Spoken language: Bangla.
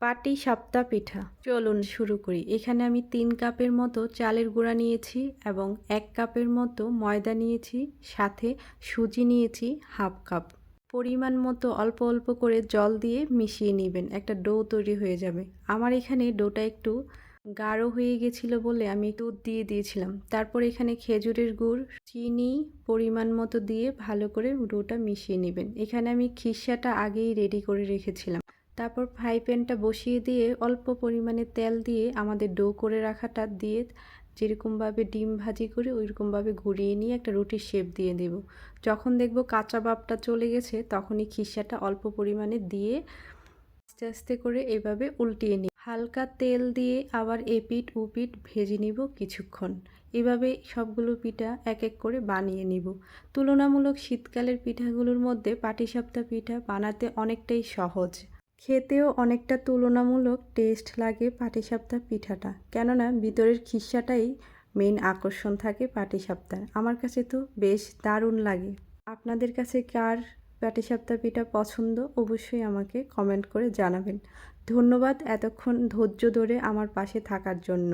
পাটিসাপটা পিঠা চলুন শুরু করি। এখানে আমি 3 কাপের মতো চালের গুঁড়া নিয়েছি এবং 1 কাপের মতো ময়দা নিয়েছি, সাথে সুজি নিয়েছি হাফ কাপ। পরিমাণ মতো অল্প অল্প করে জল দিয়ে মিশিয়ে নেবেন, একটা ডো তৈরি হয়ে যাবে। আমার এখানে ডোটা একটু গাঢ় হয়ে গেছিলো বলে আমি দুধ দিয়ে দিয়েছিলাম। তারপর এখানে খেজুরের গুড়, চিনি পরিমাণ মতো দিয়ে ভালো করে ডোটা মিশিয়ে নেবেন। এখানে আমি খিরসাটা আগেই রেডি করে রেখেছিলাম। তারপর ফ্রাই প্যানটা বসিয়ে দিয়ে অল্প পরিমাণে তেল দিয়ে আমাদের ডো করে রাখাটা দিয়ে যেরকমভাবে ডিম ভাজি করে ওইরকমভাবে ঘুরিয়ে নিয়ে একটা রুটির শেপ দিয়ে দেব। যখন দেখব কাঁচা ভাবটা চলে গেছে তখনই খিরসাটা অল্প পরিমাণে দিয়ে আস্তে আস্তে করে এভাবে উল্টিয়ে নিই। হালকা তেল দিয়ে আবার এপিঠ ওপিঠ ভেজে নিব কিছুক্ষণ। এভাবে সবগুলো পিঠা এক এক করে বানিয়ে নিব। তুলনামূলক শীতকালের পিঠাগুলোর মধ্যে পাটিসাপটা পিঠা বানাতে অনেকটাই সহজ, খেতেও অনেকটা তুলনামূলক টেস্ট লাগে পাটিসাপটা পিঠাটা, কেননা ভিতরের খিরসাটাই মেইন আকর্ষণ থাকে পাটিসাপটার। আমার কাছে তো বেশ দারুণ লাগে। আপনাদের কাছে কার পাটিসাপটা পিঠা পছন্দ অবশ্যই আমাকে কমেন্ট করে জানাবেন। ধন্যবাদ এতক্ষণ ধৈর্য ধরে আমার পাশে থাকার জন্য।